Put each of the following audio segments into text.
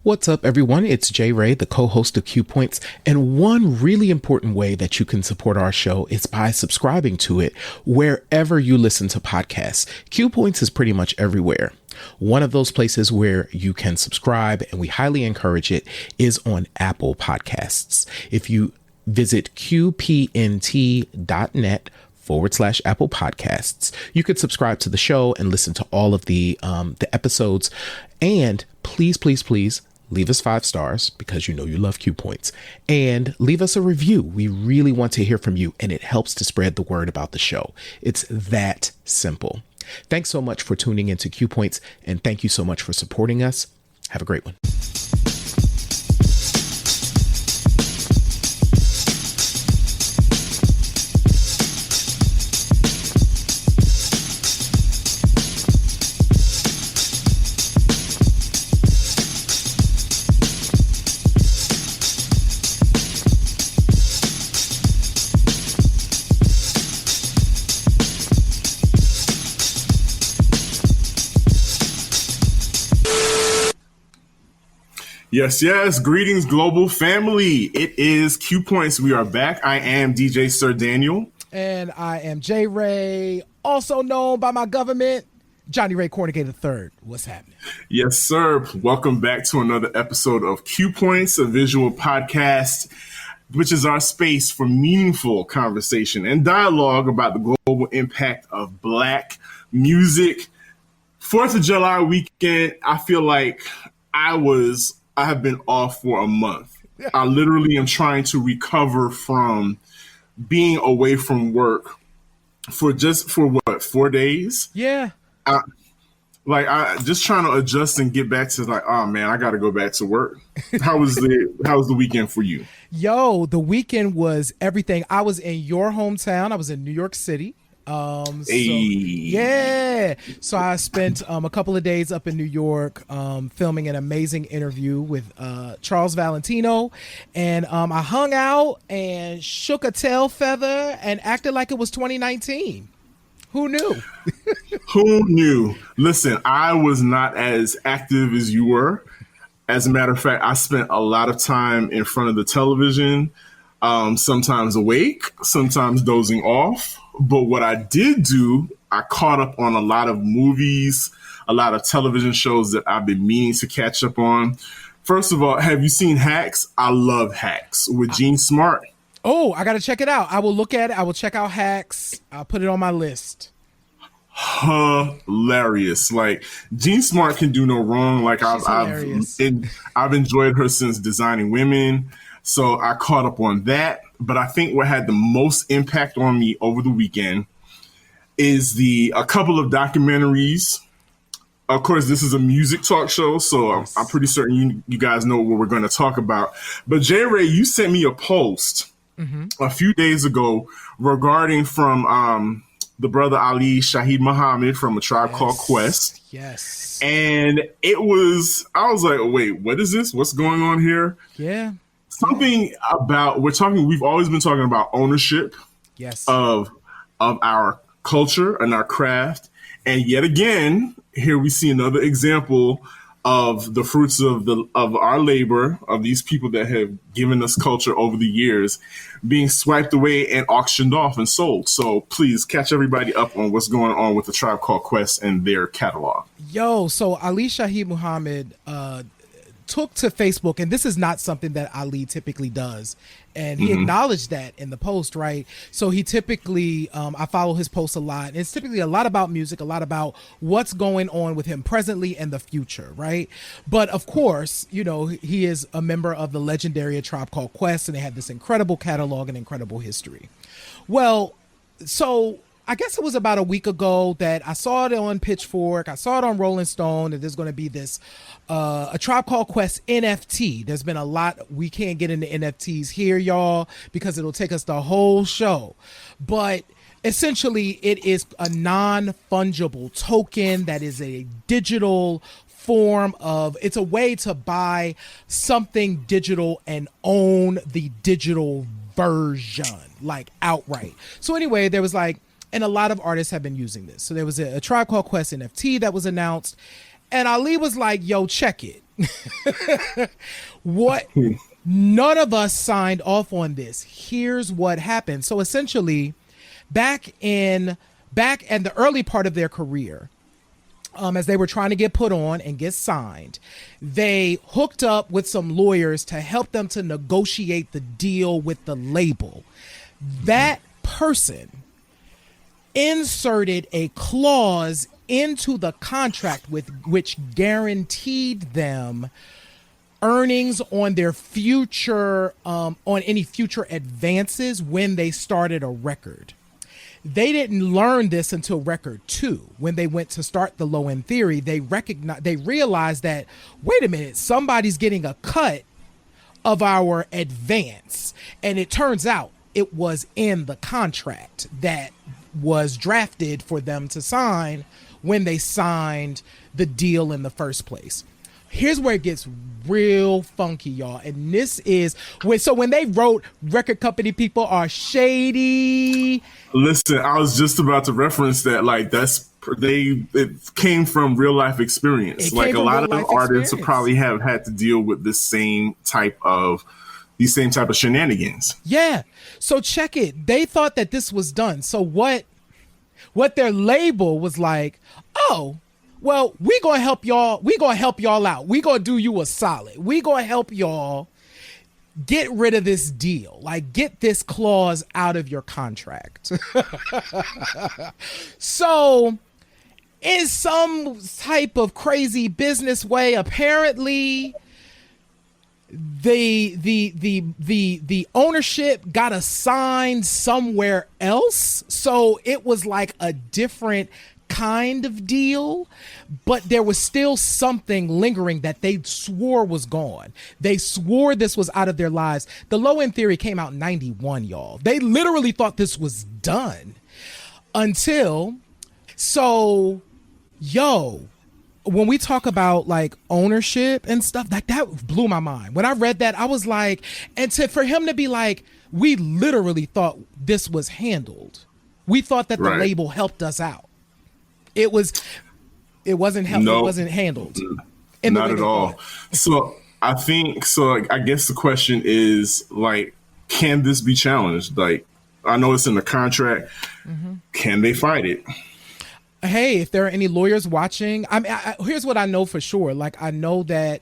What's up, everyone? It's Jay Ray, the co-host of Q Points, and one really important way that you can support our show is by subscribing to it wherever you listen to podcasts. Q Points is pretty much everywhere. One of those places where you can subscribe, and we highly encourage it, is on Apple Podcasts. If you visit qpnt.net/Apple Podcasts. You could subscribe to the show and listen to all of the episodes. And please, please, please leave us 5 stars because you know you love Q Points, and leave us a review. We really want to hear from you, and it helps to spread the word about the show. It's that simple. Thanks so much for tuning into Q Points, and thank you so much for supporting us. Have a great one. Yes. Greetings, global family. It is Q Points. We are back. I am DJ Sir Daniel. And I am J Ray, also known by my government, Johnny Ray Cornegay III. What's happening? Yes, sir. Welcome back to another episode of Q Points, a visual podcast, which is our space for meaningful conversation and dialogue about the global impact of Black music. 4th of July weekend, I feel like I have been off for a month. I literally am trying to recover from being away from work for 4 days? Yeah. I just trying to adjust and get back to oh man, I got to go back to work. How was the weekend for you? Yo, the weekend was everything. I was in your hometown. I was in New York City. So I spent a couple of days up in New York filming an amazing interview with Charles Valentino, and I hung out and shook a tail feather and acted like it was 2019. Who knew? Who knew? Listen, I was not as active as you were. As a matter of fact, I spent a lot of time in front of the television, sometimes awake, sometimes dozing off. But what I did do, I caught up on a lot of movies, a lot of television shows that I've been meaning to catch up on. First of all, have you seen Hacks? I love Hacks with Gene Smart. Oh, I got to check it out. I will look at it. I will check out Hacks. I'll put it on my list. Hilarious. Like, Gene Smart can do no wrong. Like, I've enjoyed her since Designing Women. So I caught up on that. But I think what had the most impact on me over the weekend is a couple of documentaries. Of course, this is a music talk show, so yes. I'm pretty certain you guys know what we're going to talk about. But Jay Ray, you sent me a post a few days ago regarding from the brother Ali Shaheed Muhammad from A Tribe Called Quest. Yes. And I was like, wait, what is this? What's going on here? Yeah. Something about we've always been talking about ownership of our culture and our craft. And yet again, here we see another example of the fruits of our labor, of these people that have given us culture over the years, being swiped away and auctioned off and sold. So please catch everybody up on what's going on with the Tribe Called Quest and their catalog. Yo, so Ali Shaheed Muhammad took to Facebook, and this is not something that Ali typically does, and he acknowledged that in the post, right? So he typically, I follow his posts a lot, and it's typically a lot about music, a lot about what's going on with him presently and the future, right? But of course, you know, he is a member of the legendary Tribe Called Quest, and they have this incredible catalog and incredible history. Well, so I guess it was about a week ago that I saw it on Pitchfork. I saw it on Rolling Stone that there's going to be this A Tribe Called Quest NFT. There's been a lot. We can't get into NFTs here, y'all, because it'll take us the whole show. But essentially, it is a non-fungible token that is a digital form of, it's a way to buy something digital and own the digital version, like outright. So anyway, there was like, and a lot of artists have been using this. So there was a Tribe Called Quest NFT that was announced. And Ali was like, yo, check it. What? None of us signed off on this. Here's what happened. So essentially, back in the early part of their career, as they were trying to get put on and get signed, they hooked up with some lawyers to help them to negotiate the deal with the label. That person inserted a clause into the contract with which guaranteed them earnings on their future, on any future advances when they started a record. They didn't learn this until record 2. When they went to start the Low End Theory, they realized that, wait a minute, somebody's getting a cut of our advance. And it turns out it was in the contract that was drafted for them to sign when they signed the deal in the first place. Here's where it gets real funky, y'all. And this is when they wrote record company people are shady. Listen, I was just about to reference that. Like it came from real life experience. Like a lot of artists will probably have had to deal with these same type of shenanigans. Yeah. So check it. They thought that this was done. So what their label was like, oh, well, we gonna help y'all. We gonna help y'all out. We gonna do you a solid. We gonna help y'all get rid of this deal. Like, get this clause out of your contract. So, in some type of crazy business way, apparently, the ownership got assigned somewhere else. So it was like a different kind of deal, but there was still something lingering that they swore was gone. They swore this was out of their lives. The Low End Theory came out in 91, y'all. They literally thought this was done when we talk about like ownership and stuff, like that blew my mind. When I read that, I was like, for him to be like, we literally thought this was handled. We thought that the label helped us out. It wasn't helped. No, it wasn't handled. Not at all. So I guess the question is, like, can this be challenged? Like, I know it's in the contract. Mm-hmm. Can they fight it? Hey, if there are any lawyers watching, here's what I know for sure. Like, I know that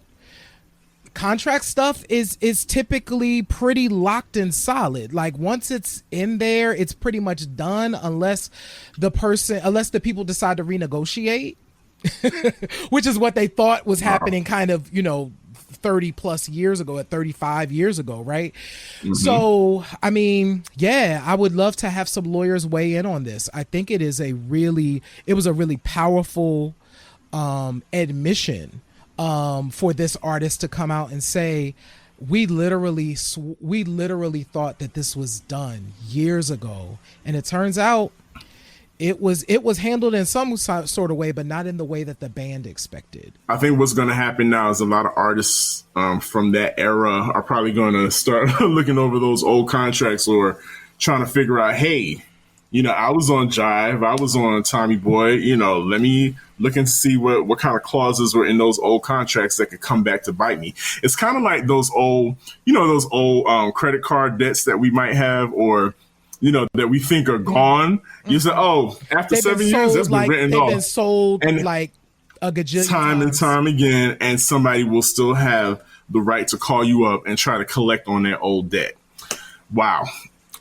contract stuff is typically pretty locked and solid. Like, once it's in there, it's pretty much done unless the people decide to renegotiate, which is what they thought was happening kind of, 30 plus years ago, at 35 years ago, right? Mm-hmm. So, I mean, yeah, I would love to have some lawyers weigh in on this. I think it was a really powerful admission for this artist to come out and say, we literally thought that this was done years ago, and it turns out it was handled in some sort of way, but not in the way that the band expected. I think what's going to happen now is a lot of artists from that era are probably going to start looking over those old contracts or trying to figure out, hey, I was on Jive, I was on Tommy Boy, let me look and see what kind of clauses were in those old contracts that could come back to bite me. It's kind of like those old credit card debts that we might have, or that we think are gone. You say, after 7 years, that's been written off. They've been sold and like a gajillion times. And time again, and somebody will still have the right to call you up and try to collect on their old debt. Wow.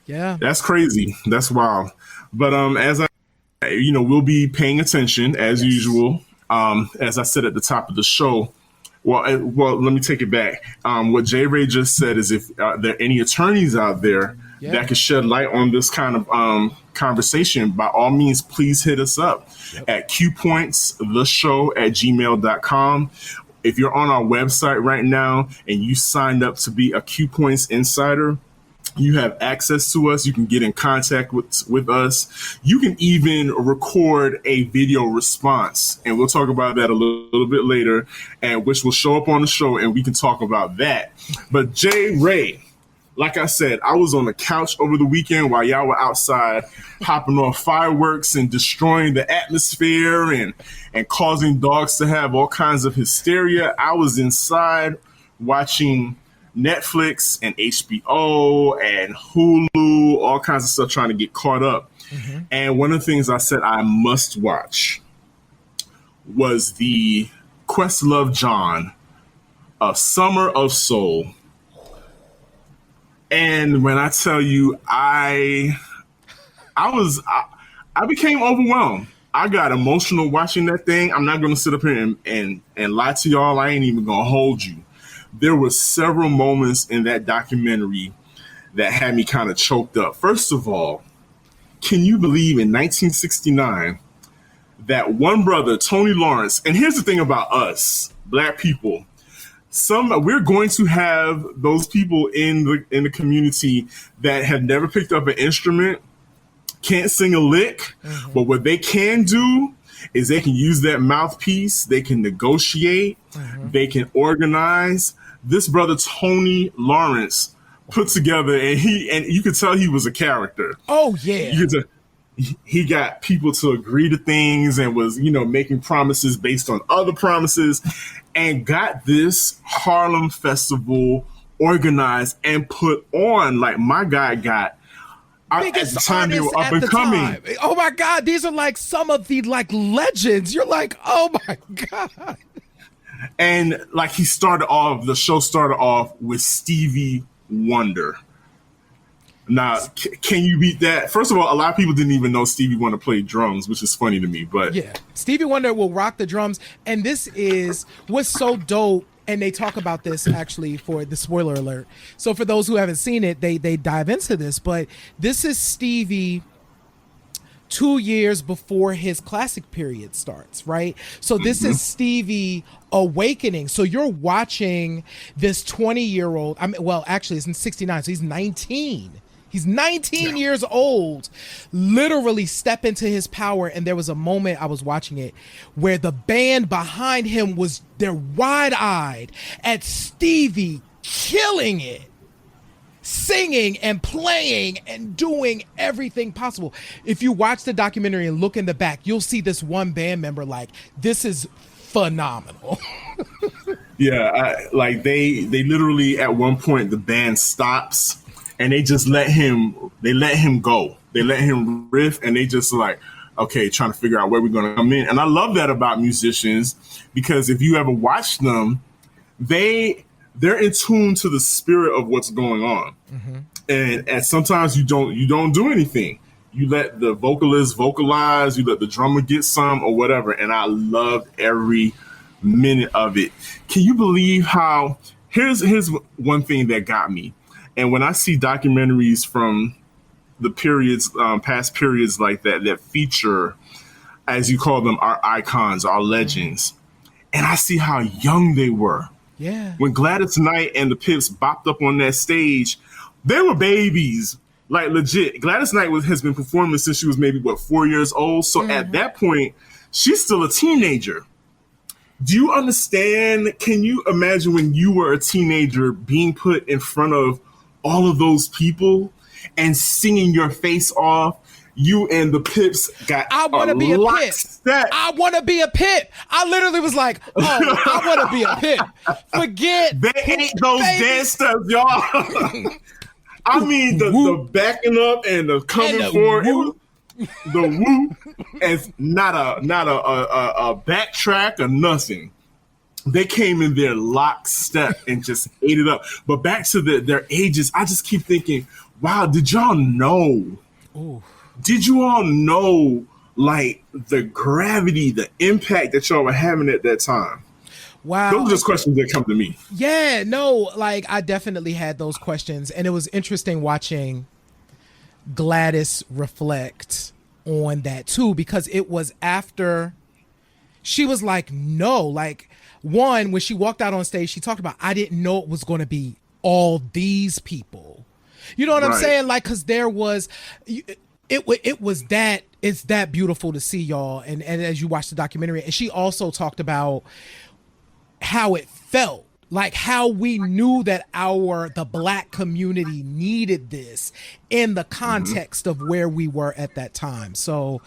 Yeah. That's crazy. That's wild. But we'll be paying attention as usual. As I said at the top of the show, well, let me take it back. What J. Ray just said is, if there are any attorneys out there that can shed light on this kind of conversation, by all means, please hit us up at qpointstheshow@gmail.com. If you're on our website right now and you signed up to be a Q Points Insider, you have access to us. You can get in contact with us. You can even record a video response, and we'll talk about that a little bit later, and which will show up on the show, and we can talk about that. But J. Ray, Like I said, I was on the couch over the weekend while y'all were outside popping off fireworks and destroying the atmosphere and causing dogs to have all kinds of hysteria. I was inside watching Netflix and HBO and Hulu, all kinds of stuff, trying to get caught up. Mm-hmm. And one of the things I said I must watch was the Questlove John, A Summer of Soul. And when I tell you, I became overwhelmed. I got emotional watching that thing. I'm not going to sit up here and lie to y'all. I ain't even going to hold you. There were several moments in that documentary that had me kind of choked up. First of all, can you believe in 1969 that one brother, Tony Lawrence, and here's the thing about us, Black people, we're going to have those people in the community that have never picked up an instrument, can't sing a lick, but what they can do is they can use that mouthpiece, they can negotiate, they can organize. This brother Tony Lawrence put together, and you could tell he was a character. Oh yeah. He got people to agree to things and was, making promises based on other promises, and got this Harlem Festival organized and put on. Like, my guy got, at the time they were up and coming. Oh my God, these are like some of the legends. You're like, oh my God. And like the show started off with Stevie Wonder. Now, can you beat that? First of all, a lot of people didn't even know Stevie Wonder played drums, which is funny to me. But yeah, Stevie Wonder will rock the drums. And this is what's so dope. And they talk about this actually for the spoiler alert. So for those who haven't seen it, they dive into this. But this is Stevie 2 years before his classic period starts, right? So this is Stevie awakening. So you're watching this 20-year-old. Actually, it's in 69, so he's 19. He's 19 years old, literally step into his power. And there was a moment I was watching it where the band behind him they're wide-eyed at Stevie killing it, singing and playing and doing everything possible. If you watch the documentary and look in the back, you'll see this one band member this is phenomenal. Yeah, they literally at one point the band stops and they just let him go. They let him riff, and they just okay, trying to figure out where we're going to come in. And I love that about musicians, because if you ever watch them, they're in tune to the spirit of what's going on. And sometimes you don't do anything. You let the vocalist vocalize, you let the drummer get some or whatever. And I loved every minute of it. Can you believe how, here's one thing that got me. And when I see documentaries from the periods, past periods like that feature, as you call them, our icons, our legends, and I see how young they were. Yeah. When Gladys Knight and the Pips bopped up on that stage, they were babies. Like, legit. Gladys Knight has been performing since she was maybe, 4 years old? So at that point, she's still a teenager. Do you understand? Can you imagine when you were a teenager being put in front of all of those people and singing your face off? You and the Pips got I want to be a Pip. Step. I want to be a Pip. I literally was like, oh, I want to be a Pip. Forget. They ain't those dance steps, y'all. I mean, the backing up and the coming forward. The whoop, and not a backtrack or nothing. They came in there lockstep and just ate it up. But back to their ages, I just keep thinking, wow, did y'all know? Ooh. Did you all know, the gravity, the impact that y'all were having at that time? Wow. Those are just questions that come to me. Yeah, no, I definitely had those questions. And it was interesting watching Gladys reflect on that too, because it was after she was like, no, one, when she walked out on stage, she talked about, I didn't know it was going to be all these people. You know what I'm saying? Because there was, it's that beautiful to see, y'all. And as you watch the documentary, and she also talked about how it felt like how we knew that the Black community needed this in the context of where we were at that time. So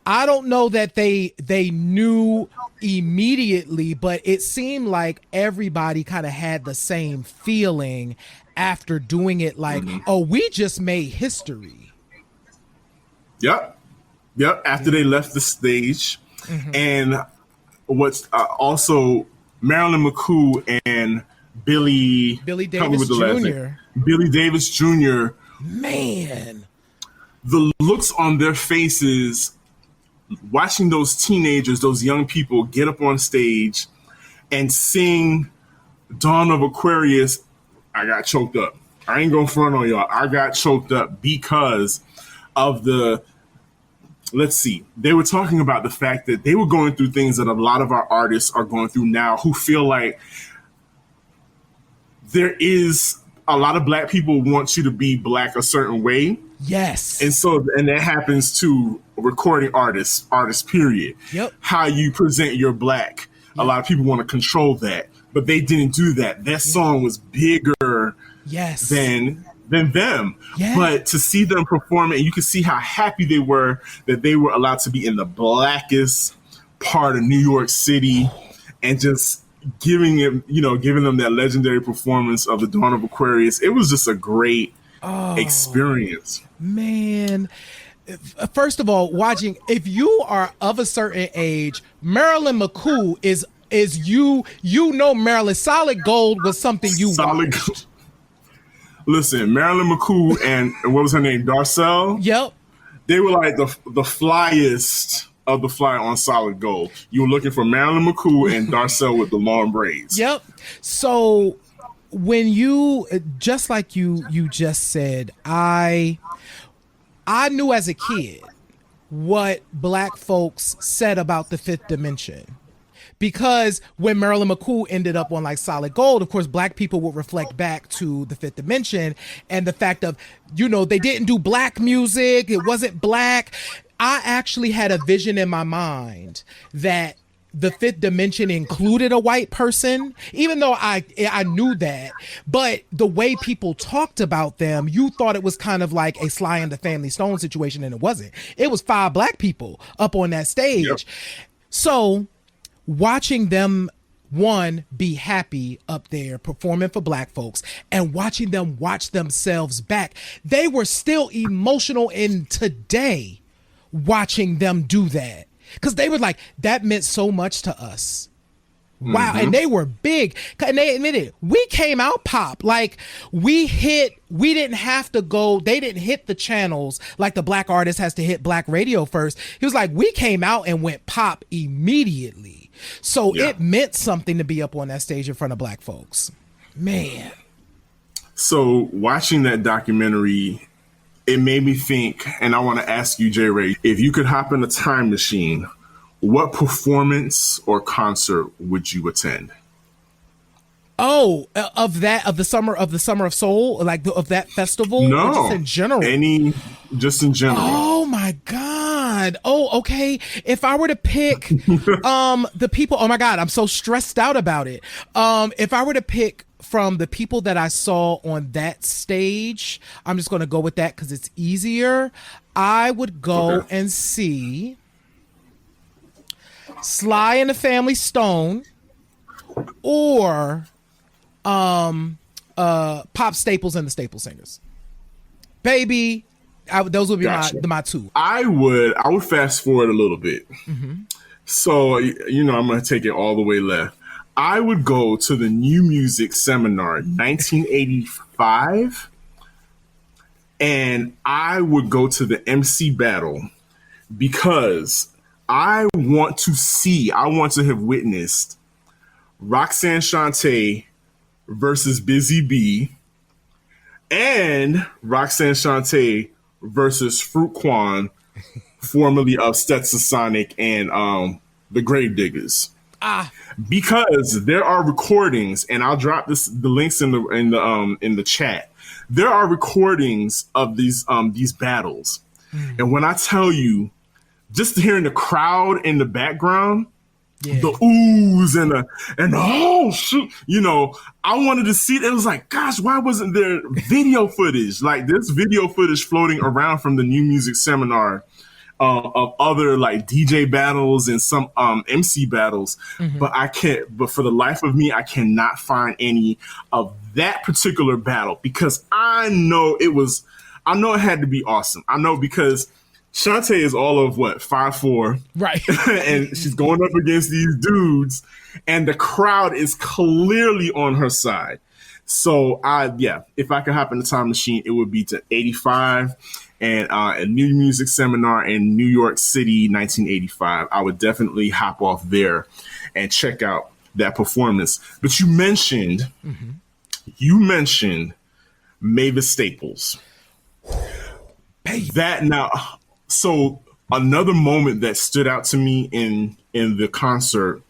I don't know that they knew immediately, but it seemed like everybody kind of had the same feeling after doing it, like, oh, we just made history. Yep. After they left the stage. And what's also Marilyn McCoo and Billy Davis Jr. Billy Davis Jr. Man, the looks on their faces, watching those teenagers, those young people get up on stage and sing Dawn of Aquarius, I got choked up. I ain't gonna front on y'all. I got choked up because of let's see. They were talking about the fact that they were going through things that a lot of our artists are going through now, who feel like there is a lot of Black people want you to be Black a certain way. Yes. And that happens to recording artists, period. Yep. How you present your Black. Yep. A lot of people want to control that, but they didn't do that. That song was bigger than them. Yeah. But to see them perform it, you can see how happy they were that they were allowed to be in the Blackest part of New York City and just giving them that legendary performance of the Dawn of Aquarius. It was just a great experience. Man. First of all, watching, if you are of a certain age, Marilyn McCoo is Marilyn. Solid Gold was something you watched. Listen, Marilyn McCoo and what was her name? Darcel? Yep. They were like the flyest of the fly on Solid Gold. You were looking for Marilyn McCoo and Darcel with the long braids. Yep. So when you, just like you just said, I knew as a kid what Black folks said about the fifth dimension. Because when Marilyn McCoo ended up on like Solid Gold, of course, Black people would reflect back to the fifth dimension and the fact of, they didn't do Black music. It wasn't Black. I actually had a vision in my mind that the fifth dimension included a white person, even though I knew that. But the way people talked about them, you thought it was kind of like a Sly and the Family Stone situation, and it wasn't. It was 5 Black people up on that stage. Yep. So watching them, one, be happy up there performing for Black folks and watching them watch themselves back, they were still emotional in today watching them do that. Because they were like, that meant so much to us. Wow. And they were big. And they admitted, we came out pop. Like we didn't have to go, they didn't hit the channels like the Black artist has to hit Black radio first. He was like, we came out and went pop immediately. So it meant something to be up on that stage in front of Black folks. Man. So watching that documentary, it made me think, and I want to ask you, J. Ray, if you could hop in a time machine, what performance or concert would you attend? Oh, of the summer of soul, like of that festival? No, or just in general. Just in general. Oh my God. Oh, okay. If I were to pick the people, oh my God, I'm so stressed out about it. If I were to pick from the people that I saw on that stage, I'm just going to go with that because it's easier. I would go and see Sly and the Family Stone or Pop Staples and the Staple Singers. Baby, those would be my two. I would fast forward a little bit. So, I'm going to take it all the way left. I would go to the New Music Seminar 1985, and I would go to the MC battle because I want to have witnessed Roxanne Shante versus Busy Bee and Roxanne Shante versus Fruit Quan, formerly of Stetsasonic and the Grave Diggers. Because there are recordings, and I'll drop the links in the chat. There are recordings of these battles, and when I tell you, just hearing the crowd in the background, the oohs and oh shoot, I wanted to see it. It was like, gosh, why wasn't there video footage? Like there's video footage floating around from the New Music Seminar of other like DJ battles and some MC battles, but for the life of me, I cannot find any of that particular battle because I know it had to be awesome. I know because Shantae is all of 5'4", right? And she's going up against these dudes, and the crowd is clearly on her side. So if I could hop in the time machine, it would be to 85 and a New Music Seminar in New York City, 1985. I would definitely hop off there and check out that performance. But you mentioned Mavis Staples. That now. So another moment that stood out to me in the concert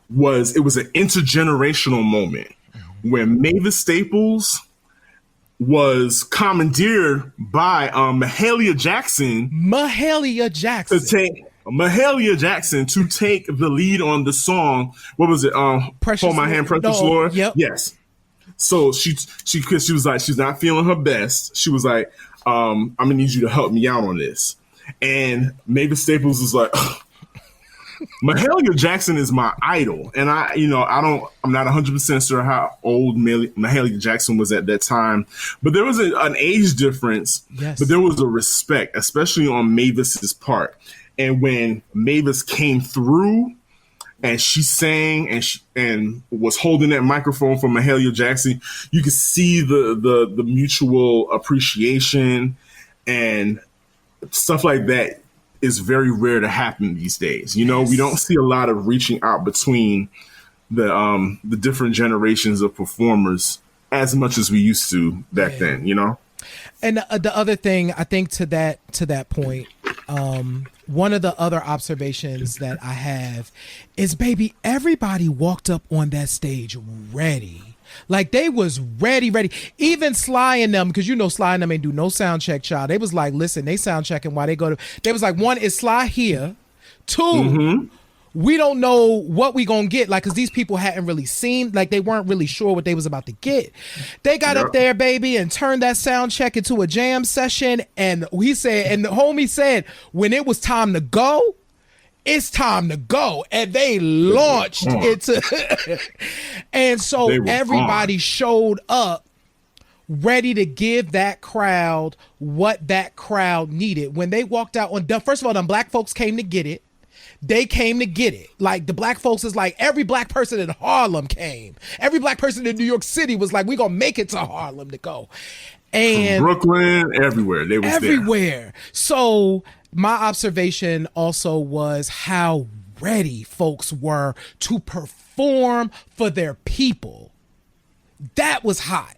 was an intergenerational moment where Mavis Staples was commandeered by Mahalia Jackson to take the lead on the song. What was it? Precious Hold My Hand, Precious Lord. Yep. Yes. So she because she was like, she's not feeling her best. She was like, I'm gonna need you to help me out on this. And Mavis Staples was like, Mahalia Jackson is my idol. And I'm not 100% sure how old Mahalia Jackson was at that time, but there was an age difference, but there was a respect, especially on Mavis's part. And when Mavis came through and she sang and was holding that microphone for Mahalia Jackson, you could see the mutual appreciation, and stuff like that is very rare to happen these days. We don't see a lot of reaching out between the different generations of performers as much as we used to back then. And the other thing, I think to that point, one of the other observations that I have is, baby, everybody walked up on that stage ready. Like they was ready. Even Sly and them, because Sly and them ain't do no sound check, child. They was like, listen, they sound checking while they go to. They was like, one, is Sly here? Two, we don't know what we gonna get, like, because these people hadn't really seen, like, they weren't really sure what they was about to get. They got up there, baby, and turned that sound check into a jam session, and the homie said, when it was time to go, it's time to go, and they launched into and so everybody showed up ready to give that crowd what that crowd needed. When they walked out on, first of all, them black folks came to get it. They came to get it. Like, the black folks is like, every black person in Harlem came. Every black person in New York City was like, we gonna make it to Harlem to go. And from Brooklyn, everywhere. They was everywhere. There. So my observation also was how ready folks were to perform for their people. That was hot.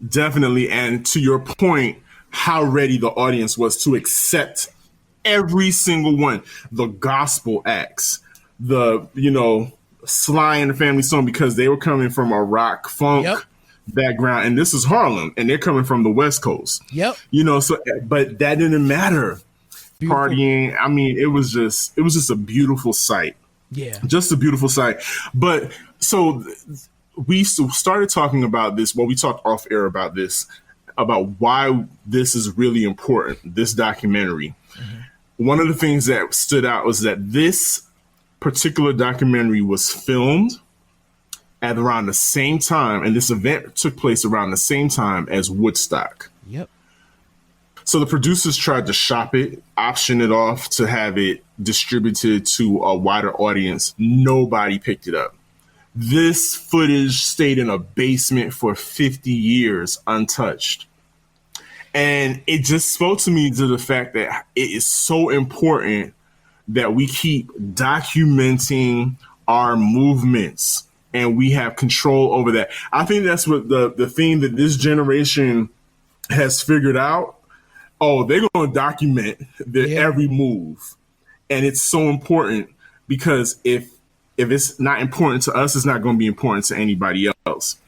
Definitely. And to your point, how ready the audience was to accept every single one. The gospel acts, the, Sly and the Family Stone, because they were coming from a rock funk background, and this is Harlem, and they're coming from the West Coast. But that didn't matter. Beautiful. Partying, I mean, it was just a beautiful sight. Yeah. Just a beautiful sight. But so we started talking about this, we talked off air about this, about why this is really important, this documentary. One of the things that stood out was that this particular documentary was filmed at around the same time, and this event took place around the same time as Woodstock. Yep. So the producers tried to shop it, option it off to have it distributed to a wider audience. Nobody picked it up. This footage stayed in a basement for 50 years untouched. And it just spoke to me to the fact that it is so important that we keep documenting our movements and we have control over that. I think that's what the thing that this generation has figured out. Oh, they're going to document their every move. And it's so important because if it's not important to us, it's not going to be important to anybody else.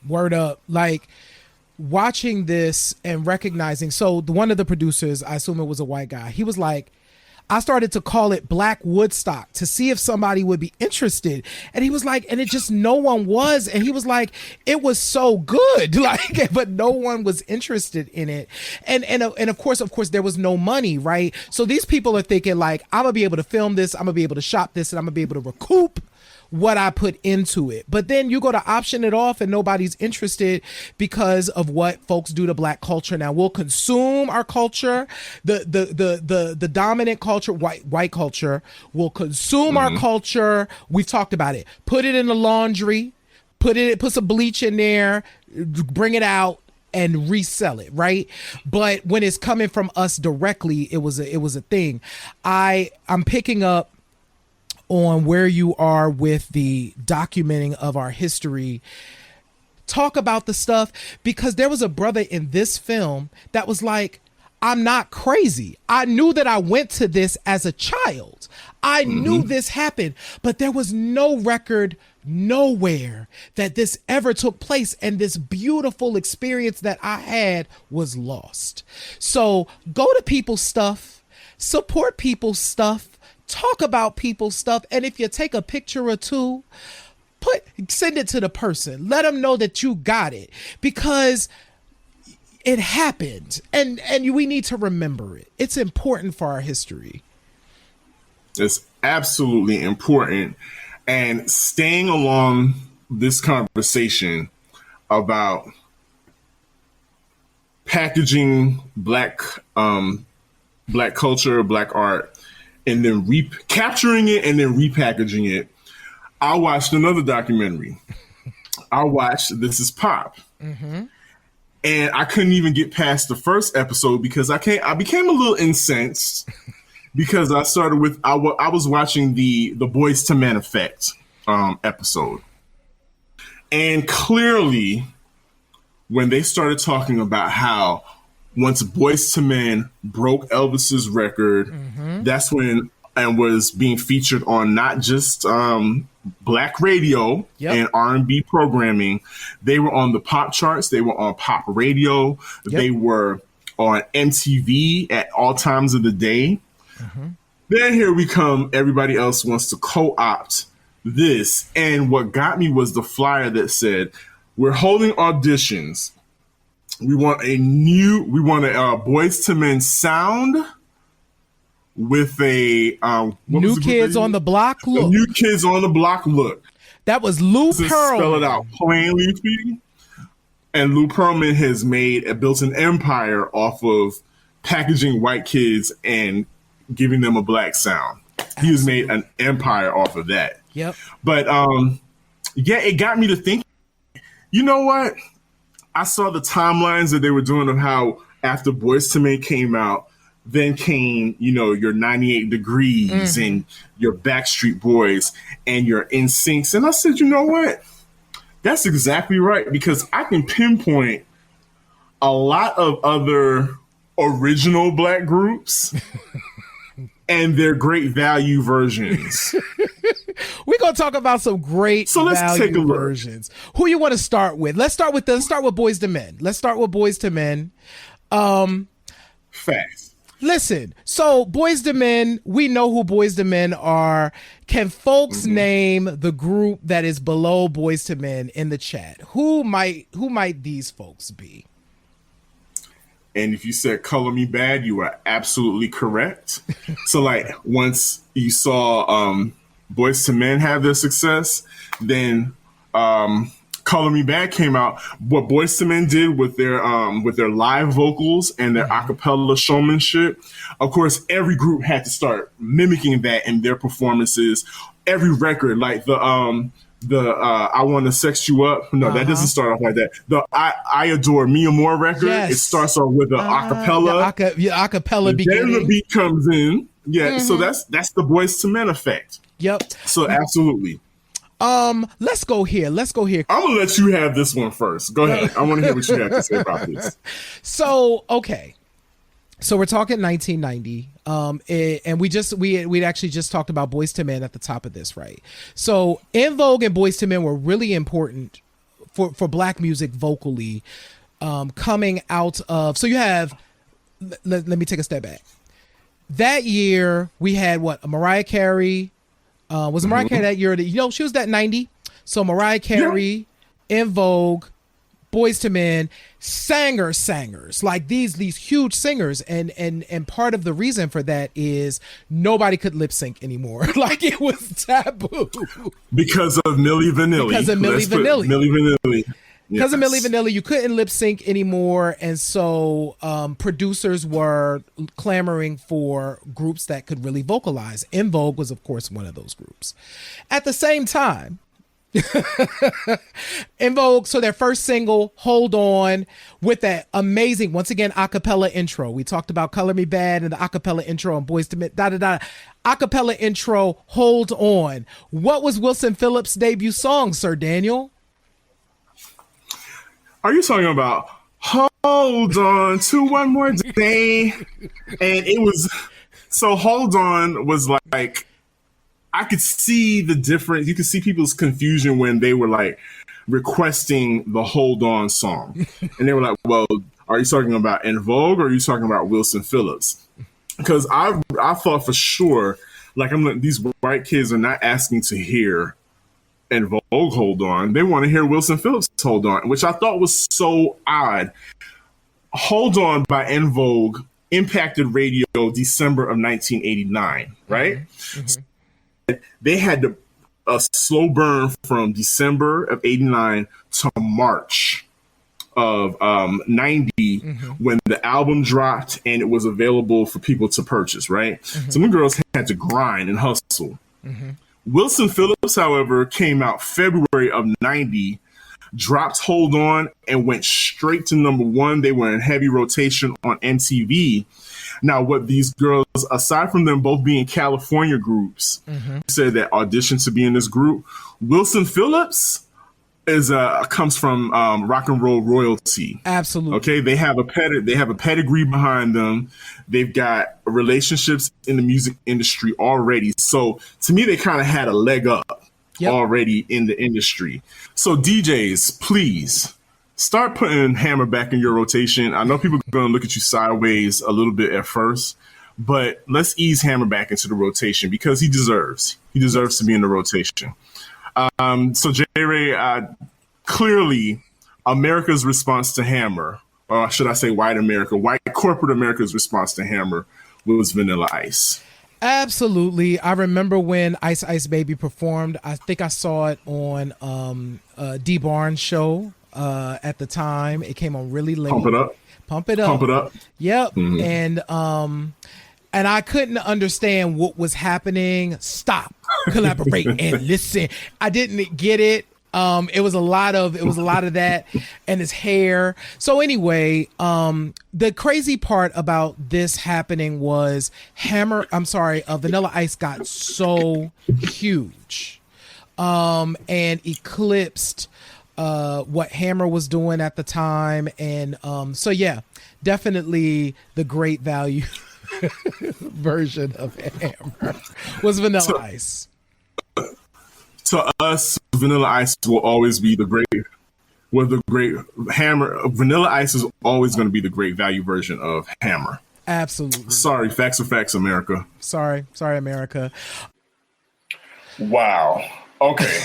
Word up. Like, watching this and recognizing, so one of the producers, I assume it was a white guy, he was like, I started to call it Black Woodstock to see if somebody would be interested. And he was like, and it just, no one was. And he was like, it was so good, like, but no one was interested in it. And of course, there was no money, right? So these people are thinking like, I'm gonna be able to film this, I'm gonna be able to shop this, and I'm gonna be able to recoup what I put into it. But then you go to option it off and nobody's interested because of what folks do to Black culture. Now we'll consume our culture, the dominant culture, white culture will consume our culture. We've talked about it. Put it in the laundry, put some bleach in there, bring it out and resell it, right? But when it's coming from us directly, it was a thing. I'm picking up on where you are with the documenting of our history. Talk about the stuff, because there was a brother in this film that was like, I'm not crazy. I knew that I went to this as a child. I knew this happened, but there was no record nowhere that this ever took place. And this beautiful experience that I had was lost. So go to people's stuff, support people's stuff, talk about people's stuff. And if you take a picture or two, send it to the person. Let them know that you got it, because it happened, and we need to remember it. It's important for our history. It's absolutely important. And staying along this conversation about packaging Black culture, Black art, and then capturing it and then repackaging it, I watched another documentary. I watched This Is Pop. And I couldn't even get past the first episode because I became a little incensed because I started with, I was watching the Boys to Men Effect episode. And clearly, when they started talking about how once Boys to Men broke Elvis's record, that's when, and was being featured on not just Black radio and R&B programming. They were on the pop charts. They were on pop radio. They were on MTV at all times of the day. Then here we come. Everybody else wants to co-opt this. And what got me was the flyer that said, we're holding auditions. We want a Boys to Men sound with a New Kids on the Block look. New Kids on the Block look. That was Lou Pearlman. Spell it out plainly for you. And Lou Pearlman has built an empire off of packaging white kids and giving them a Black sound. He has made an empire off of that. But it got me to think, you know what? I saw the timelines that they were doing of how after Boyz II Men came out, then came, your 98 Degrees and your Backstreet Boys and your NSYNCs. And I said, you know what? That's exactly right, because I can pinpoint a lot of other original Black groups and their great value versions. We're going to talk about some great let's take a look. versions. Who you want to start with? Let's start with Boyz II Men. Let's start with Boyz II Men. Fast. Listen, so Boyz II Men, we know who Boyz II Men are. Can folks name the group that is below Boyz II Men in the chat? Who might these folks be? And if you said Color Me Bad, you are absolutely correct. So once you saw Boyz II Men have their success, then Color Me Bad came out. What Boyz II Men did with their live vocals and their a cappella showmanship, of course, every group had to start mimicking that in their performances. Every record, like the I Want to Sex You Up. No, that doesn't start off like that. The I Adore Mia Moore record, it starts off with an a cappella. A cappella beginning. Then the beat comes in. Yeah, so that's the Boyz II Men effect. So absolutely. Let's go here. I'm gonna let you have this one first. Go ahead. I want to hear what you have to say about this. So we're talking 1990. And we actually just talked about Boyz II Men at the top of this, right? So En Vogue and Boyz II Men were really important for Black music vocally, coming out of. So you have. Let me take a step back. that year we had what? Mariah Carey. Was Mariah Carey that year? She was that 90. So Mariah Carey, In Vogue, Boyz II Men, singers like these huge singers, and part of the reason for that is nobody could lip sync anymore. Like it was taboo because of Milli Vanilli. Because of Milli Vanilli. Milli Vanilli. Because of Milli Vanilli, you couldn't lip sync anymore, and so producers were clamoring for groups that could really vocalize. In Vogue was, of course, one of those groups. At the same time, In Vogue, so their first single, Hold On, with that amazing, once again, acapella intro. We talked about Color Me Bad and the acapella intro on Boyz II Men, acapella intro, Hold On. What was Wilson Phillips' debut song, Sir Daniel? Are you talking about Hold On to One More Day? And it was, so Hold On was like, I could see the difference. You could see people's confusion when they were like requesting the Hold On song. And they were like, well, are you talking about In Vogue or are you talking about Wilson Phillips? Because I thought for sure, like, these white kids are not asking to hear In Vogue Hold On. They want to hear Wilson Phillips Hold On, which I thought was so odd. Hold On by In Vogue impacted radio December of 1989, right? Mm-hmm. They had a slow burn from December of 89 to March of 90 when the album dropped and it was available for people to purchase, right? So the girls had to grind and hustle. Wilson Phillips, however, came out February of 90, dropped Hold On, and went straight to number one. They were in heavy rotation on MTV. Now, what these girls, aside from them both being California groups, said that auditioned to be in this group, Wilson Phillips comes from rock and roll royalty. Absolutely. Okay, they have a pedigree behind them. They've got relationships in the music industry already. So to me, they kind of had a leg up already in the industry. So DJs, please start putting Hammer back in your rotation. I know people are going to look at you sideways a little bit at first, but let's ease Hammer back into the rotation because he deserves to be in the rotation. So J-Ray, clearly America's response to Hammer, or should I say white corporate America's response to Hammer was Vanilla Ice. Absolutely. I remember when Ice Ice Baby performed. I think I saw it on D Barnes' show at the time. It came on really late. Pump It Up. Pump It Up. Yep. And I couldn't understand what was happening. Stop, collaborate, and listen. I didn't get it. It was a lot of that, and his hair. So anyway, the crazy part about this happening was Vanilla Ice got so huge, and eclipsed what Hammer was doing at the time, and so yeah, definitely the great value version of Hammer was Vanilla Ice. To us, Vanilla Ice will always be the great Hammer. Vanilla Ice is always going to be the great value version of Hammer. Absolutely. Sorry, facts are facts, America. Sorry, America. Wow. Okay.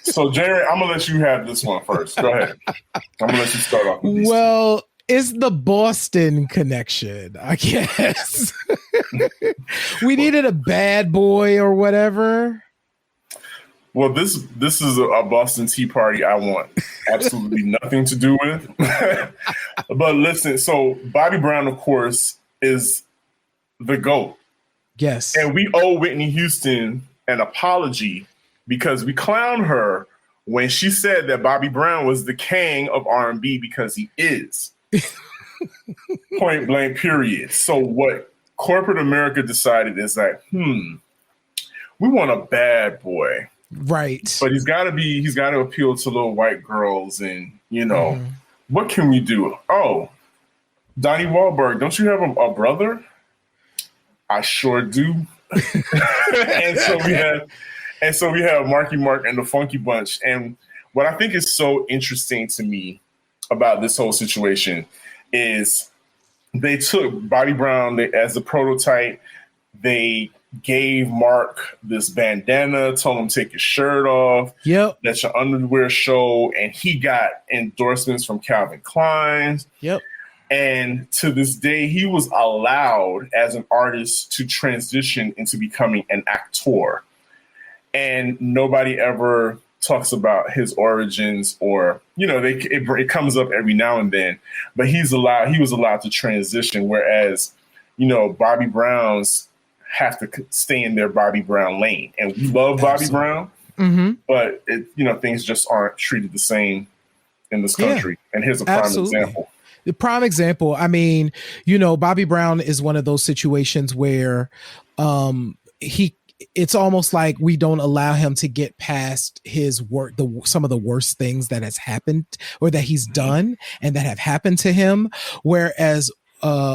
So, Jerry, I'm going to let you have this one first. Go ahead. I'm going to let you start off with these two. It's the Boston connection, I guess. We needed a bad boy or whatever. Well, this is a Boston Tea Party I want absolutely nothing to do with. But listen, so Bobby Brown, of course, is the GOAT. Yes. And we owe Whitney Houston an apology because we clowned her when she said that Bobby Brown was the king of R&B because he is. Point blank, period. So what corporate America decided is that, we want a bad boy. Right. But he's got to appeal to little white girls and, what can we do? Oh, Donnie Wahlberg, don't you have a brother? I sure do. and so we have Marky Mark and the Funky Bunch. And what I think is so interesting to me about this whole situation is they took Bobby Brown as the prototype. They gave Mark this bandana, told him take your shirt off. Yep. Let your underwear show. And he got endorsements from Calvin Klein. Yep. And to this day, he was allowed as an artist to transition into becoming an actor. And nobody ever talks about his origins, or, you know, it comes up every now and then, but he was allowed to transition. Whereas, you know, Bobby Browns have to stay in their Bobby Brown lane, and we love Bobby Brown, but things just aren't treated the same in this country. Yeah, and here's a prime example. The prime example. I mean, you know, Bobby Brown is one of those situations where it's almost like we don't allow him to get past his work, some of the worst things that has happened or that he's done and that have happened to him. Whereas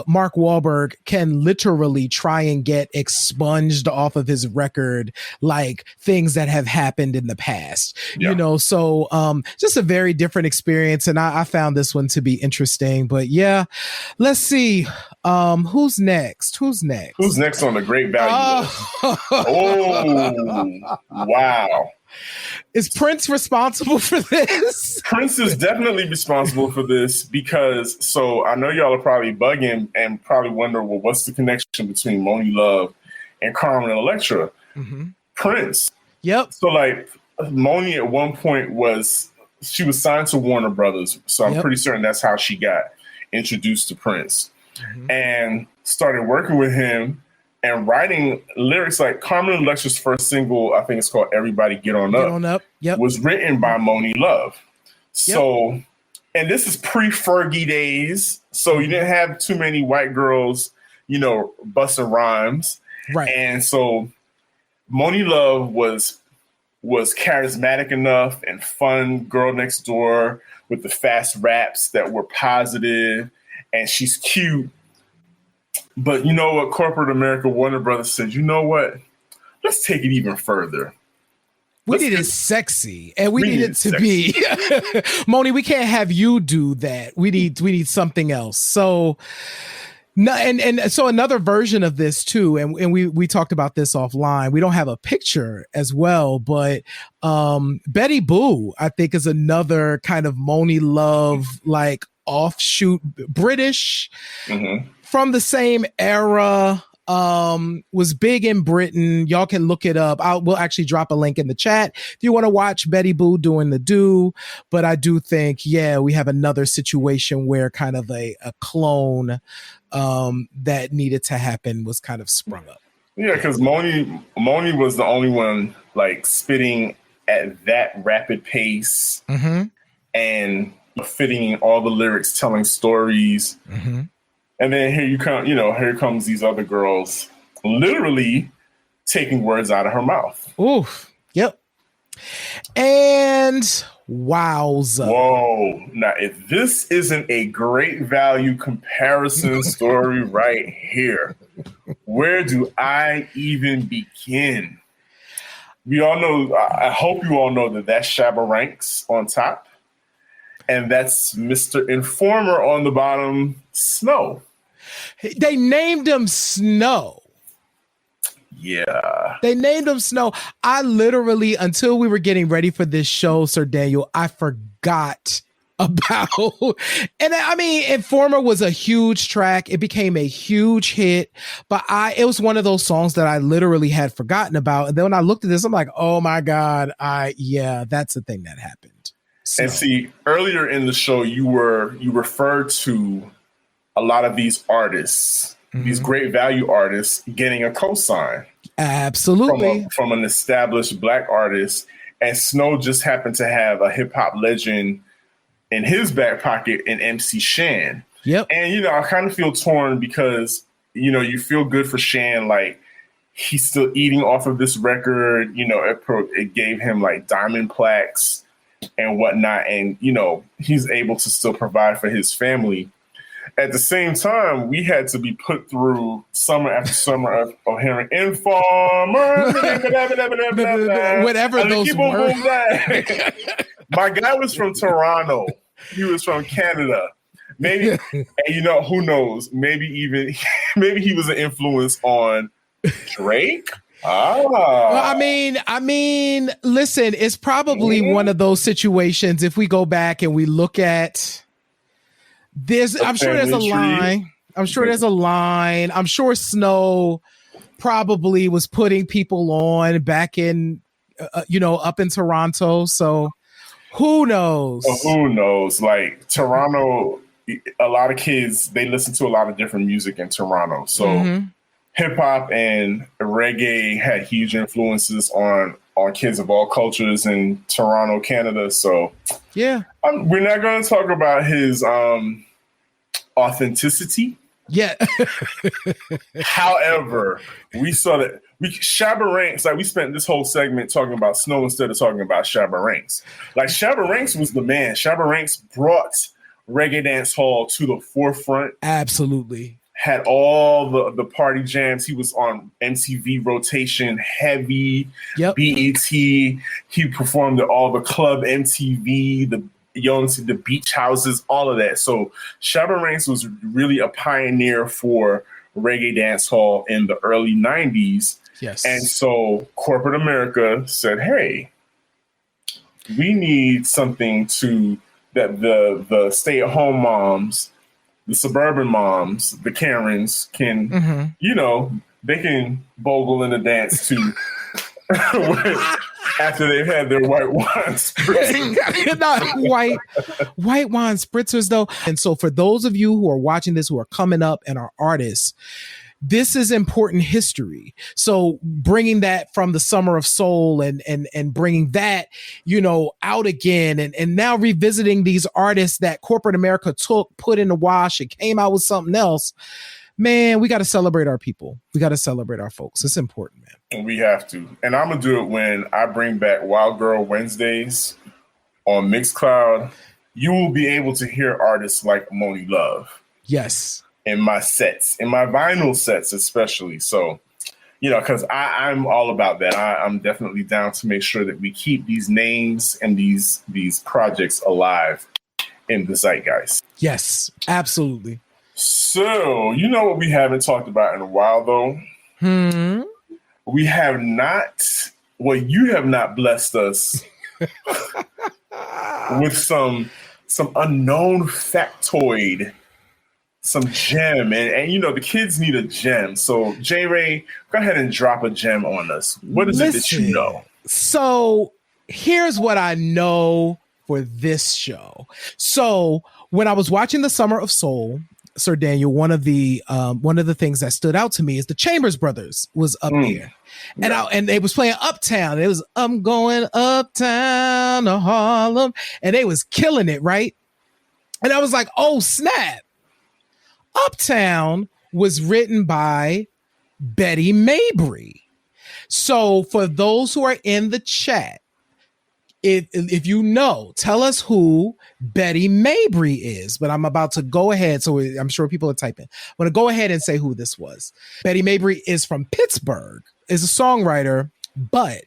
Mark Wahlberg can literally try and get expunged off of his record, like things that have happened in the past, you know? So, just a very different experience. And I found this one to be interesting, but yeah, let's see. Who's next? Who's next on the Great Value list? Oh, wow. Is Prince responsible for this? Prince is definitely responsible for this because, so I know y'all are probably bugging and probably wonder, well, what's the connection between Monie Love and Carmen Electra? Prince. Yep. So like Monie at one point she was signed to Warner Brothers. So I'm pretty certain that's how she got introduced to Prince and started working with him and writing lyrics. Like Carmen Electra's first single, I think it's called Everybody Get On Up. Get On Up. Yep. Was written by Monie Love. So, and this is pre-Fergie days. So you didn't have too many white girls, you know, busting rhymes. Right. And so Monie Love was charismatic enough and fun girl next door with the fast raps that were positive, and she's cute. But you know what? Corporate America, Warner Brothers said, you know what? Let's take it even further. We need it sexy, and we need it to be Monie. We can't have you do that. We need something else. So, no, and so another version of this too, and we talked about this offline. We don't have a picture as well, but Betty Boo, I think, is another kind of Monie Love like offshoot, British from the same era. Was big in Britain. Y'all can look it up. We'll actually drop a link in the chat if you want to watch Betty Boo doing the do. But I do think, we have another situation where kind of a clone that needed to happen was kind of sprung up. Yeah, because Monie was the only one like spitting at that rapid pace and fitting in all the lyrics, telling stories. And then here comes these other girls literally taking words out of her mouth. Oof. Yep. And wowza. Whoa. Now, if this isn't a Great Value comparison story right here, where do I even begin? We all know, I hope you all know that's Shabba Ranks on top. And that's Mr. Informer on the bottom, Snow. They named him Snow. Yeah. They named him Snow. I literally, until we were getting ready for this show, Sir Daniel, I forgot about. And I mean, Informer was a huge track. It became a huge hit, but it was one of those songs that I literally had forgotten about. And then when I looked at this, I'm like, oh my God, that's the thing that happened. So. And see, earlier in the show, you referred to a lot of these artists, these Great Value artists, getting a cosign. Absolutely. From an established Black artist. And Snow just happened to have a hip hop legend in his back pocket in MC Shan. Yep. And, I kind of feel torn because, you feel good for Shan. Like, he's still eating off of this record. It gave him like diamond plaques and whatnot. And, he's able to still provide for his family. At the same time, we had to be put through summer after summer of hearing Informer, whatever those were. My guy was from Toronto. He was from Canada. Maybe, and who knows? Maybe he was an influence on Drake. Well, I mean, listen, it's probably one of those situations. If we go back and we look at this, I'm sure there's a line. I'm sure Snow probably was putting people on back in, up in Toronto. So who knows? Who knows? Like Toronto, a lot of kids, they listen to a lot of different music in Toronto. So hip hop and reggae had huge influences on kids of all cultures in Toronto, Canada. So yeah, we're not going to talk about his authenticity. Yeah. However, we saw that Shabba Ranks, like we spent this whole segment talking about Snow instead of talking about Shabba Ranks. Like Shabba Ranks was the man. Shabba Ranks brought reggae dance hall to the forefront. Absolutely. Had all the party jams. He was on MTV rotation, heavy, BET. He performed at all the club MTV, the beach houses, all of that. So Shabba Ranks was really a pioneer for reggae dance hall in the early 90s. Yes. And so corporate America said, hey, we need something that the stay-at-home moms, the suburban moms, the Karens can, they can bogle in the dance to after they've had their white wine spritzers. Not white wine spritzers, though. And so for those of you who are watching this, who are coming up and are artists, this is important history. So bringing that from the Summer of Soul and bringing that, out again and now revisiting these artists that corporate America put in the wash and came out with something else. Man, we got to celebrate our people. We got to celebrate our folks. It's important, man. And we have to. And I'm going to do it when I bring back Wild Girl Wednesdays on Mixcloud. You will be able to hear artists like Moni Love. Yes. In my sets, in my vinyl sets especially. So, because I'm all about that. I'm definitely down to make sure that we keep these names and these projects alive in the zeitgeist. Yes, absolutely. So, what we haven't talked about in a while, though? We have not, you have not blessed us with some unknown factoid, some gem. And the kids need a gem. So, J. Ray, go ahead and drop a gem on us. What is it that you know? So, here's what I know for this show. So, when I was watching The Summer of Soul, Sir Daniel, one of the things that stood out to me is the Chambers Brothers was up there, and they was playing Uptown. It was I'm going uptown to Harlem, and they was killing it, right? And I was like, oh snap! Uptown was written by Betty Mabry. So for those who are in the chat, if you know, tell us who Betty Mabry is. But I'm about to go ahead, so I'm sure people are typing. I'm going to go ahead and say who this was. Betty Mabry is from Pittsburgh, is a songwriter, but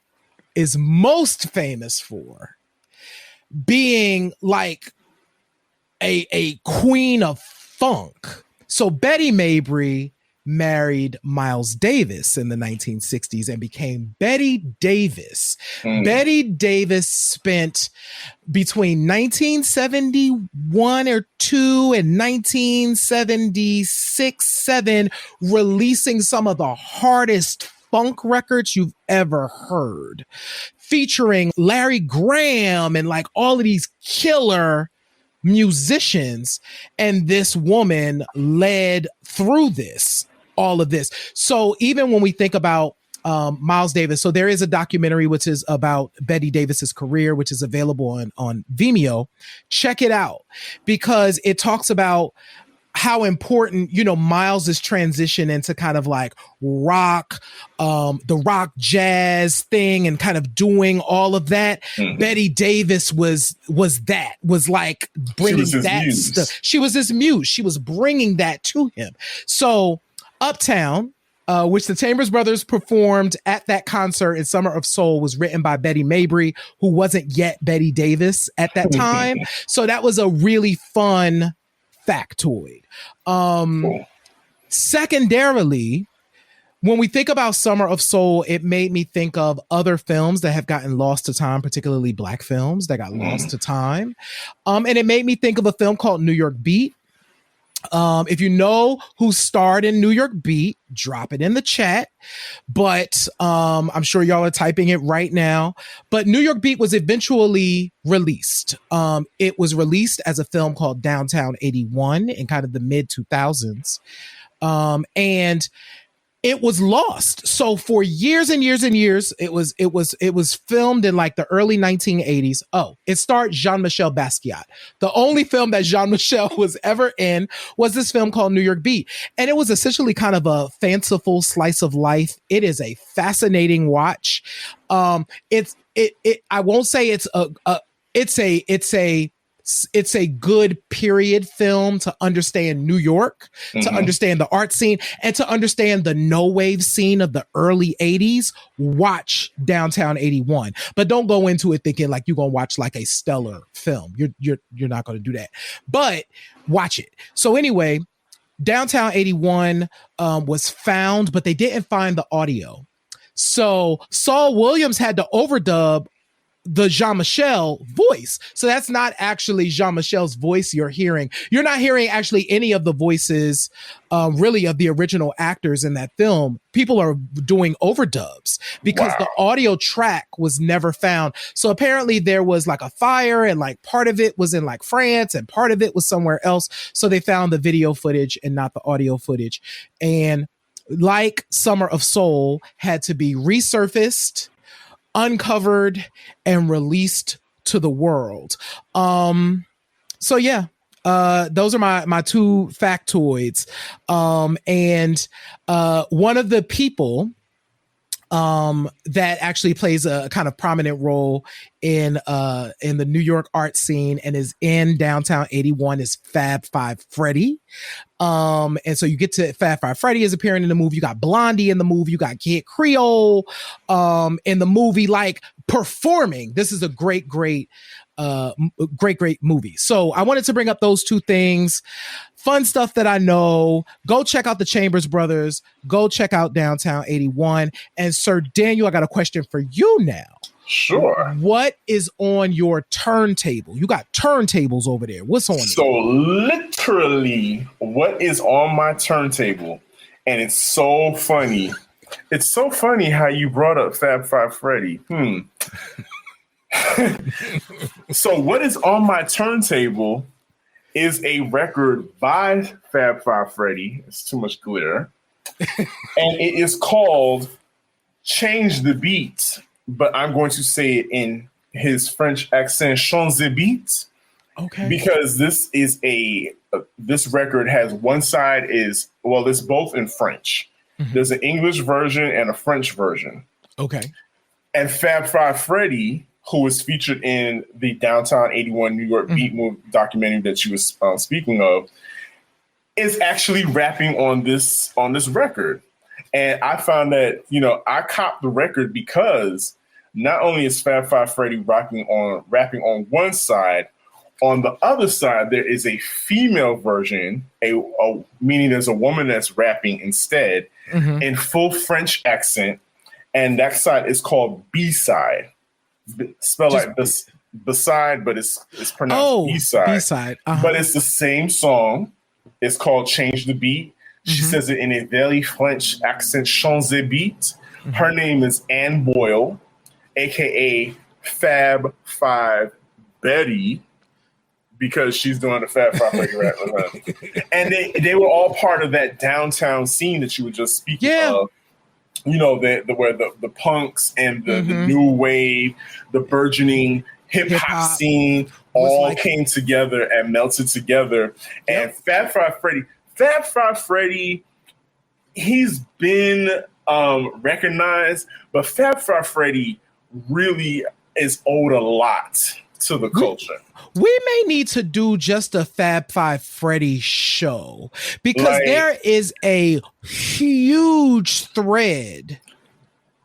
is most famous for being like a queen of funk. So Betty Mabry married Miles Davis in the 1960s and became Betty Davis. Betty Davis spent between 1971 or 2 and 1976-7 releasing some of the hardest funk records you've ever heard, featuring Larry Graham and like all of these killer musicians. And this woman led through all of this. So even when we think about Miles Davis, so there is a documentary which is about Betty Davis's career, which is available on Vimeo. Check it out because it talks about how important, Miles's transition into kind of like rock, the rock jazz thing and kind of doing all of that. Betty Davis was like bringing that stuff. She was his muse. She was bringing that to him. So Uptown, which the Chambers Brothers performed at that concert in Summer of Soul, was written by Betty Mabry, who wasn't yet Betty Davis at that time. So that was a really fun factoid. Cool. Secondarily, when we think about Summer of Soul, it made me think of other films that have gotten lost to time, particularly Black films that got lost to time. And it made me think of a film called New York Beat. If you know who starred in New York Beat, drop it in the chat. But I'm sure y'all are typing it right now. But New York Beat was eventually released. It was released as a film called Downtown 81 in kind of the mid 2000s. And it was lost. So for years and years and years, it was filmed in like the early 1980s. Oh, it starred Jean-Michel Basquiat. The only film that Jean-Michel was ever in was this film called New York Beat. And it was essentially kind of a fanciful slice of life. It is a fascinating watch. I won't say it's a good period film to understand New York, to understand the art scene, and to understand the no wave scene of the early 80s. Watch Downtown 81, but don't go into it thinking like you're gonna watch like a stellar film. You're not gonna do that, but watch it. So anyway, Downtown 81 was found, but they didn't find the audio. So Saul Williams had to overdub the Jean-Michel voice. So that's not actually Jean-Michel's voice you're hearing. You're not hearing actually any of the voices really of the original actors in that film. People are doing overdubs because the audio track was never found. So apparently there was like a fire and like part of it was in like France and part of it was somewhere else. So they found the video footage and not the audio footage. And like Summer of Soul had to be resurfaced, uncovered, and released to the world. So yeah, those are my two factoids. And one of the people that actually plays a kind of prominent role in the New York art scene and is in Downtown 81 is Fab Five Freddy. And so you get to Fab Five Freddy is appearing in the movie. You got Blondie in the movie. You got Kid Creole in the movie, like performing. This is a great movie. So I wanted to bring up those two things. Fun stuff that I know. Go check out the Chambers Brothers. Go check out Downtown 81. And Sir Daniel, I got a question for you now. Sure. What is on your turntable? You got turntables over there. What's on it? So literally, what is on my turntable? And it's so funny. It's so funny how you brought up Fab Five Freddy. So what is on my turntable is a record by Fab Five Freddy. It's too much glitter. And it is called Change the Beat, but I'm going to say it in his French accent, Change the Beat. Okay. Because this is this record has one side is, well, it's both in French. There's an English version and a French version. Okay. And Fab Five Freddy, who was featured in the Downtown 81 New York Beat movie documentary that you was speaking of, is actually rapping on this record. And I found that, I copped the record because not only is Fab Five Freddy rapping on one side, on the other side, there is a female version, meaning there's a woman that's rapping instead in full French accent. And that side is called B-side. Spelled like beside, but it's pronounced B-side. B-side. But it's the same song. It's called Change the Beat. She says it in a very French accent, Change the Beat. Her name is Anne Boyle, a.k.a. Fab Five Betty, because she's doing the Fab Five Freddy rap with her. And they were all part of that downtown scene that you were just speaking of. Where the punks and the new wave, the burgeoning hip hop scene all came together and melted together. And Fab Five Freddy, he's been recognized, but Fab Five Freddy really is owed a lot to the culture. We may need to do just a Fab Five Freddy show because there is a huge thread.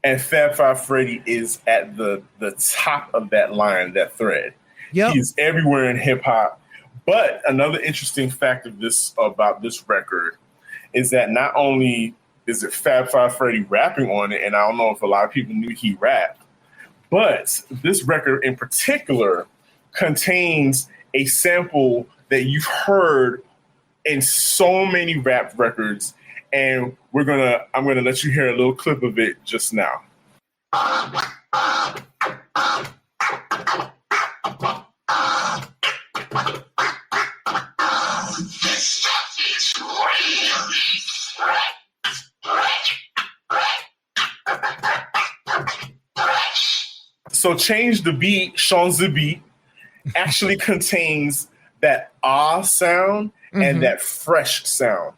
And Fab Five Freddy is at the top of that line, that thread. Yep. He's everywhere in hip hop. But another interesting fact of this about this record is that not only is it Fab Five Freddy rapping on it, and I don't know if a lot of people knew he rapped, but this record in particular contains a sample that you've heard in so many rap records, and I'm gonna let you hear a little clip of it just now. So Change the Beat, Change the Beat actually contains that sound and that fresh sound.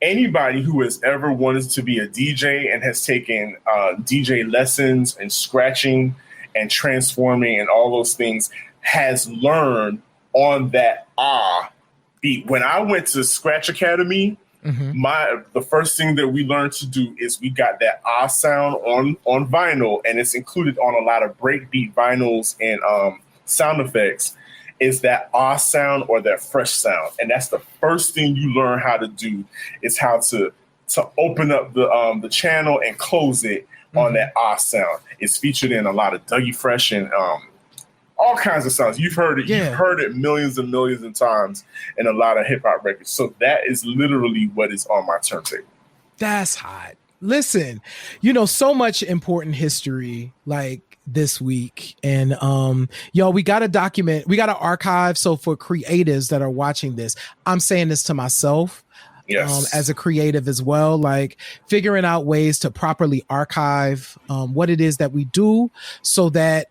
Anybody who has ever wanted to be a DJ and has taken DJ lessons and scratching and transforming and all those things has learned on that beat. When I went to Scratch Academy, the first thing that we learned to do is we got that sound on vinyl, and it's included on a lot of breakbeat vinyls and sound effects, is that sound or that fresh sound. And that's the first thing you learn how to do, is how to open up the channel and close it on that sound. It's featured in a lot of Dougie Fresh and all kinds of sounds. You've heard it. Yeah. You've heard it millions and millions of times in a lot of hip hop records. So that is literally what is on my turntable. That's hot. Listen, so much important history like this week, and we got to document, we got to archive. So for creatives that are watching this, I'm saying this to myself. Yes. As a creative as well, like figuring out ways to properly archive what it is that we do, so that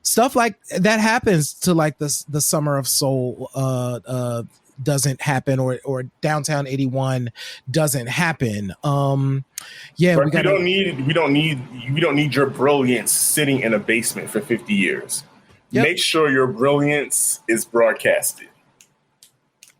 stuff like that happens to like the Summer of Soul doesn't happen, or Downtown 81 doesn't happen. We don't need your brilliance sitting in a basement for 50 years. Yep. Make sure your brilliance is broadcasted.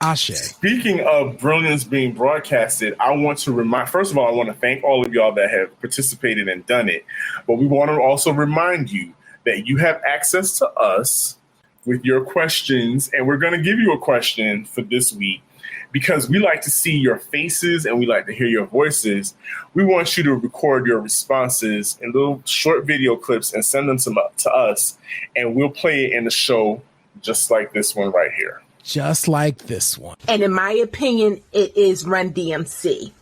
Ashe. Speaking of brilliance being broadcasted, I want to thank all of y'all that have participated and done it. But we want to also remind you that you have access to us with your questions, and we're going to give you a question for this week because we like to see your faces and we like to hear your voices. We want you to record your responses in little short video clips and send them to us, and we'll play it in the show just like this one right here. Just like this one. And in my opinion, it is Run DMC.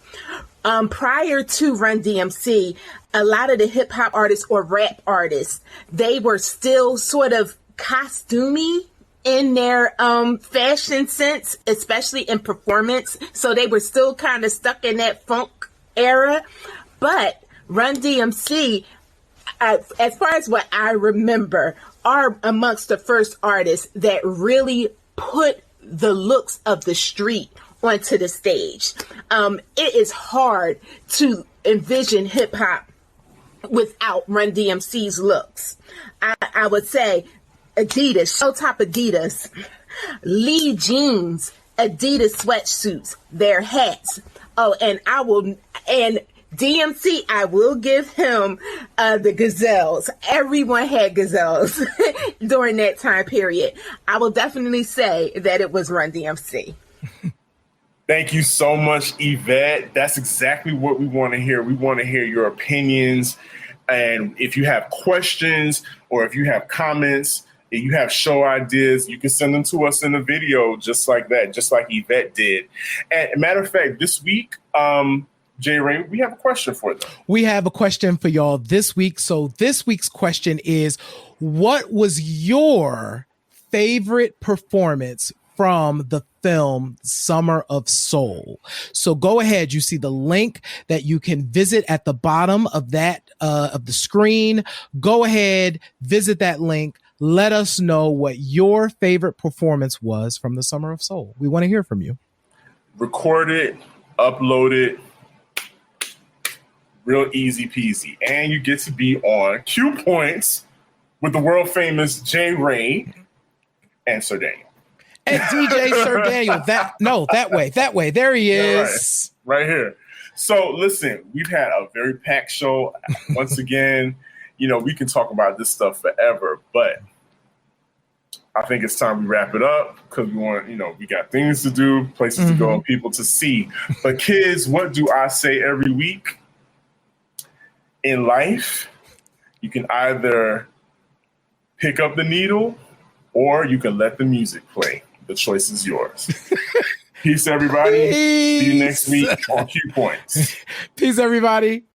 Prior to Run DMC, a lot of the hip hop artists or rap artists, they were still sort of costumey in their fashion sense, especially in performance. So they were still kind of stuck in that funk era. But Run DMC, as far as what I remember, are amongst the first artists that really put the looks of the street onto the stage. It is hard to envision hip hop without Run DMC's looks. I would say Adidas, Showtop Adidas, Lee jeans, Adidas sweatsuits, their hats. And DMC, I will give him the gazelles. Everyone had gazelles during that time period. I will definitely say that it was Run DMC. Thank you so much, Yvette. That's exactly what we want to hear. We want to hear your opinions. And if you have questions or if you have comments, if you have show ideas, you can send them to us in a video just like that, just like Yvette did. And matter of fact, this week, J. Ray, we have a question for them. We have a question for y'all this week. So this week's question is, what was your favorite performance from the film Summer of Soul? So go ahead. You see the link that you can visit at the bottom of that of the screen. Go ahead, visit that link. Let us know what your favorite performance was from the Summer of Soul. We want to hear from you. Record it, upload it. Real easy peasy. And you get to be on Q Points with the world famous J. Ray and Sir Daniel. And DJ Sir Daniel. That way. There he is. Right here. So listen, we've had a very packed show. Once again, we can talk about this stuff forever, but I think it's time we wrap it up because we want, we got things to do, places to go, and people to see. But kids, what do I say every week? In life, you can either pick up the needle or you can let the music play. The choice is yours. Peace, everybody. Peace. See you next week on Q Points. Peace, everybody.